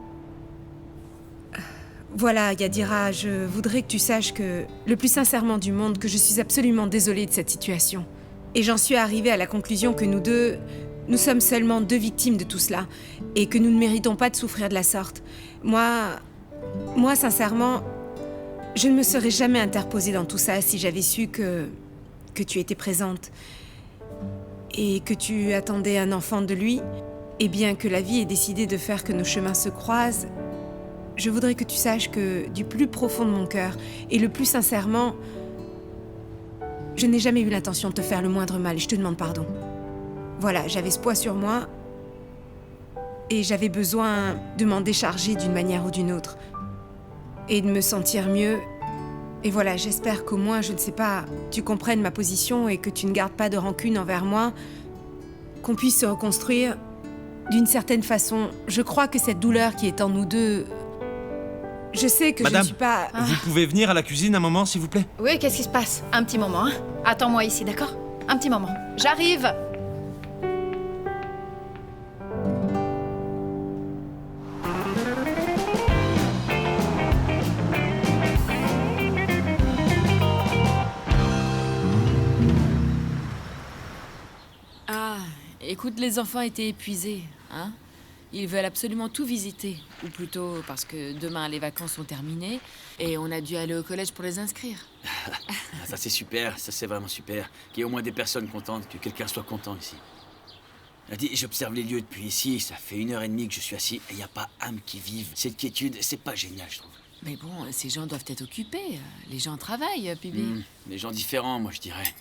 Voilà, Yadira, je voudrais que tu saches que, le plus sincèrement du monde, que je suis absolument désolée de cette situation. Et j'en suis arrivée à la conclusion que nous deux, nous sommes seulement 2 victimes de tout cela, et que nous ne méritons pas de souffrir de la sorte. Moi, sincèrement, je ne me serais jamais interposée dans tout ça si j'avais su que tu étais présente. Et que tu attendais un enfant de lui, et bien que la vie ait décidé de faire que nos chemins se croisent, je voudrais que tu saches que, du plus profond de mon cœur, et le plus sincèrement, je n'ai jamais eu l'intention de te faire le moindre mal, et je te demande pardon. Voilà, j'avais ce poids sur moi, et j'avais besoin de m'en décharger d'une manière ou d'une autre, et de me sentir mieux. Et voilà, j'espère qu'au moins, je ne sais pas, tu comprennes ma position et que tu ne gardes pas de rancune envers moi, qu'on puisse se reconstruire d'une certaine façon. Je crois que cette douleur qui est en nous deux... Je sais que Madame, je ne suis pas... vous pouvez venir à la cuisine un moment, s'il vous plaît? Oui, qu'est-ce qui se passe? Un petit moment, hein. Attends-moi ici, d'accord? Un petit moment. J'arrive. Ah, écoute, les enfants étaient épuisés, hein? Ils veulent absolument tout visiter. Ou plutôt parce que demain, les vacances sont terminées et on a dû aller au collège pour les inscrire. Ça c'est super, ça c'est vraiment super. Qu'il y ait au moins des personnes contentes, que quelqu'un soit content ici. J'observe les lieux depuis ici, ça fait 1h30 que je suis assis et il n'y a pas âme qui vive. Cette quiétude, c'est pas génial, je trouve. Mais bon, ces gens doivent être occupés. Les gens travaillent, Pibé. Des gens différents, moi je dirais.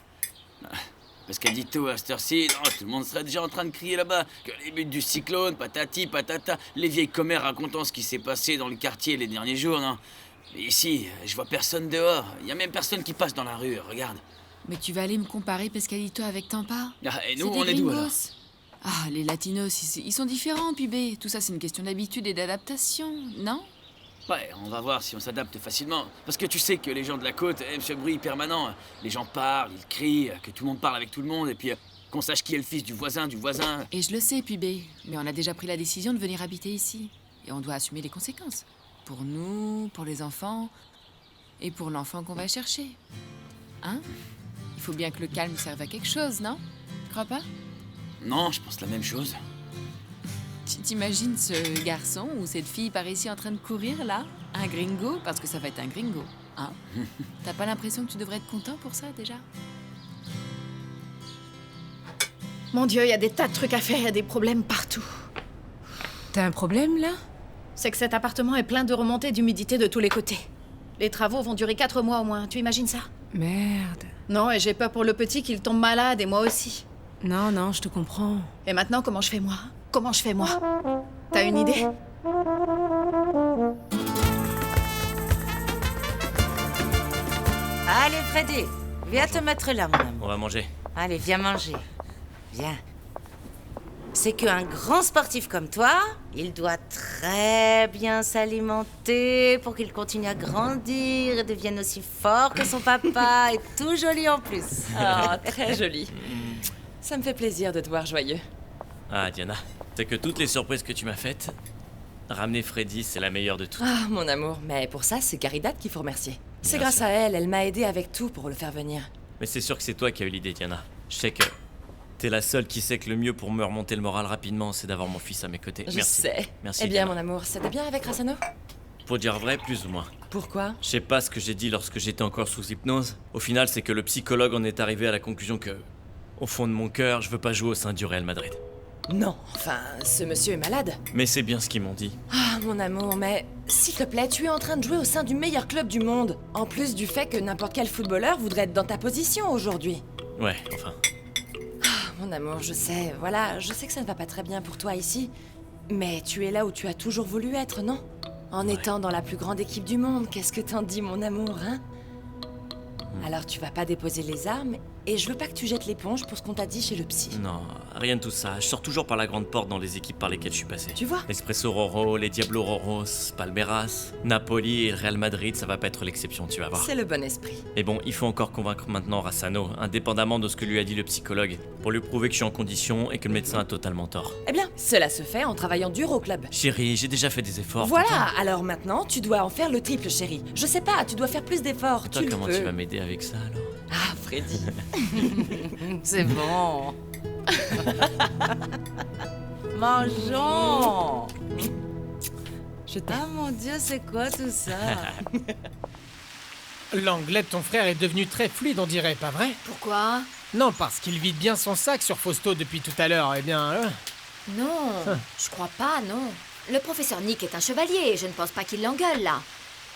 Parce qu'à Dito, à cette heure-ci, tout le monde serait déjà en train de crier là-bas que les buts du cyclone, patati, patata, les vieilles commères racontant ce qui s'est passé dans le quartier les derniers jours, non? Mais ici, je vois personne dehors. Il y a même personne qui passe dans la rue, regarde. Mais tu vas aller me comparer Pescadito avec Tampa? Et nous, on est d'où alors? Ah, les latinos, ils sont différents, Pibé. Tout ça, c'est une question d'habitude et d'adaptation, non? Ouais, on va voir si on s'adapte facilement. Parce que tu sais que les gens de la côte aiment ce bruit permanent. Les gens parlent, ils crient, que tout le monde parle avec tout le monde, et puis qu'on sache qui est le fils du voisin, Et je le sais, Pibé, mais on a déjà pris la décision de venir habiter ici. Et on doit assumer les conséquences. Pour nous, pour les enfants, et pour l'enfant qu'on va chercher. Hein? Il faut bien que le calme serve à quelque chose, non? Tu crois pas? Non, je pense la même chose. Tu t'imagines ce garçon ou cette fille par ici en train de courir, là? Un gringo? Parce que ça va être un gringo, hein? T'as pas l'impression que tu devrais être content pour ça, déjà? Mon Dieu, il y a des tas de trucs à faire, il y a des problèmes partout. T'as un problème, là? C'est que cet appartement est plein de remontées d'humidité de tous les côtés. Les travaux vont durer 4 mois au moins, tu imagines ça? Merde. Non, et j'ai peur pour le petit qu'il tombe malade, et moi aussi. Non, je te comprends. Et maintenant, comment je fais, moi? Comment je fais, moi? T'as une idée? Allez, Freddy, viens te mettre là, mon amour. On va manger. Allez, viens manger. Viens. C'est qu'un grand sportif comme toi, il doit très bien s'alimenter pour qu'il continue à grandir et devienne aussi fort que son papa et tout joli en plus. Ah, très joli. Ça me fait plaisir de te voir joyeux. Ah, Diana, c'est que toutes les surprises que tu m'as faites, ramener Freddy, c'est la meilleure de toutes. Ah, mon amour, mais pour ça, c'est Caridad qu'il faut remercier. C'est Bien grâce sûr. à elle, elle m'a aidé avec tout pour le faire venir. Mais c'est sûr que c'est toi qui as eu l'idée, Diana. Je sais que t'es la seule qui sait que le mieux pour me remonter le moral rapidement, c'est d'avoir mon fils à mes côtés. Je Merci. sais. Merci, Eh bien, Diana. mon amour, c'était bien avec Rassano? Pour dire vrai, plus ou moins. Pourquoi? Je sais pas ce que j'ai dit lorsque j'étais encore sous hypnose. Au final, c'est que le psychologue en est arrivé à la conclusion que, au fond de mon cœur, je veux pas jouer au sein du Real Madrid. Non, enfin, ce monsieur est malade. Mais c'est bien ce qu'ils m'ont dit. Ah, mon amour, mais s'il te plaît, tu es en train de jouer au sein du meilleur club du monde. En plus du fait que n'importe quel footballeur voudrait être dans ta position aujourd'hui. Ouais, enfin. Ah, mon amour, je sais, voilà, je sais que ça ne va pas très bien pour toi ici. Mais tu es là où tu as toujours voulu être, non? En étant dans la plus grande équipe du monde, qu'est-ce que t'en dis, mon amour, hein? Alors tu vas pas déposer les armes Et je veux pas que tu jettes l'éponge pour ce qu'on t'a dit chez le psy. Non, rien de tout ça. Je sors toujours par la grande porte dans les équipes par lesquelles je suis passé. Tu vois? Espresso Roro, les Diablo Roros, Palmeiras, Napoli et le Real Madrid, ça va pas être l'exception, tu vas voir. C'est le bon esprit. Mais bon, il faut encore convaincre maintenant Rassano, indépendamment de ce que lui a dit le psychologue, pour lui prouver que je suis en condition et que le médecin a totalement tort. Eh bien, cela se fait en travaillant dur au club. Chérie, j'ai déjà fait des efforts. Voilà, alors maintenant, tu dois en faire le triple, chérie. Je sais pas, tu dois faire plus d'efforts. Toi, comment tu vas m'aider avec ça, alors? Ah, Freddy. C'est bon. Mangeons. Ah mon Dieu, c'est quoi tout ça? L'anglais de ton frère est devenu très fluide, on dirait, pas vrai? Pourquoi? Non, parce qu'il vide bien son sac sur Fausto depuis tout à l'heure, eh bien... Non, je crois pas, non. Le professeur Nick est un chevalier et je ne pense pas qu'il l'engueule, là.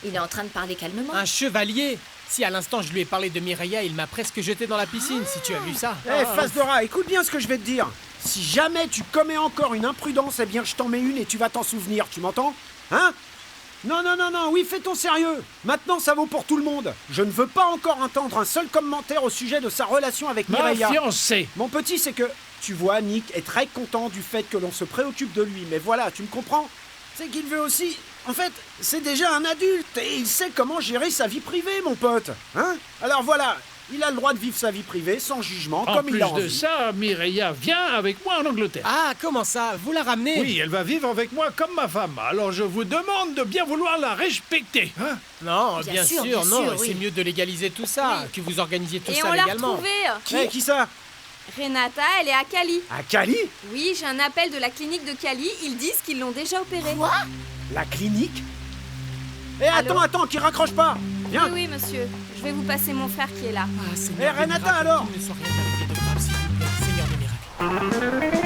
Il est en train de parler calmement. Un chevalier? Si à l'instant je lui ai parlé de Mireia, il m'a presque jeté dans la piscine, si tu as vu ça. Eh, face de rat, écoute bien ce que je vais te dire. Si jamais tu commets encore une imprudence, eh bien je t'en mets une et tu vas t'en souvenir, tu m'entends? Hein? Non, oui, fais ton sérieux. Maintenant, ça vaut pour tout le monde. Je ne veux pas encore entendre un seul commentaire au sujet de sa relation avec Mireia. Ma fiancée. Mon petit, c'est que, tu vois, Nick est très content du fait que l'on se préoccupe de lui. Mais voilà, tu me comprends? C'est qu'il veut aussi... En fait, c'est déjà un adulte et il sait comment gérer sa vie privée, mon pote. Hein? Alors voilà, il a le droit de vivre sa vie privée sans jugement, comme il a envie. En plus de ça, Mireia vient avec moi en Angleterre. Ah, comment ça? Vous la ramenez? Oui, elle va vivre avec moi comme ma femme. Alors je vous demande de bien vouloir la respecter. Hein? Non, bien sûr, non. oui. C'est mieux de légaliser tout ça, que vous organisiez tout Et ça on l'a légalement. retrouvée. Qui ça? Renata, elle est à Cali. À Cali? Oui, j'ai un appel de la clinique de Cali. Ils disent qu'ils l'ont déjà opérée. Quoi? La clinique? Eh, attends, qui raccroche pas. Viens. Oui, monsieur. Je vais vous passer mon frère qui est là. Eh, Renata, alors? Ne soit rien arrivé de grave, s'il vous plaît, Seigneur des miracles.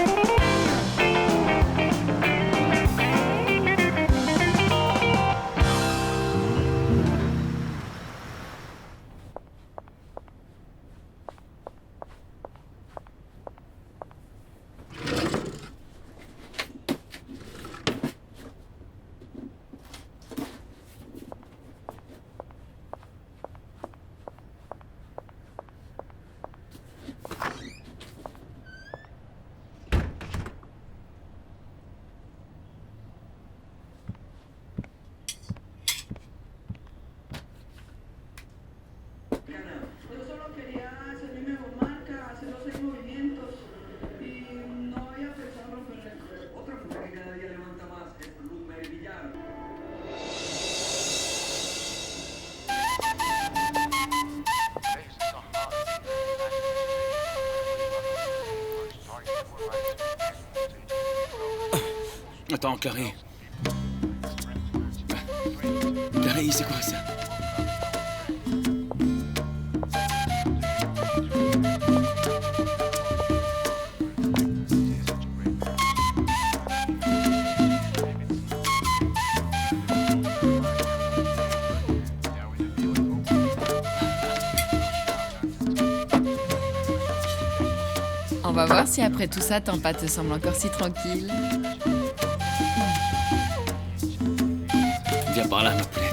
Attends, Clarisse. Clarisse, c'est quoi ça? On va voir si après tout ça, ton pas te semble encore si tranquille. Viens par là, ma plaie.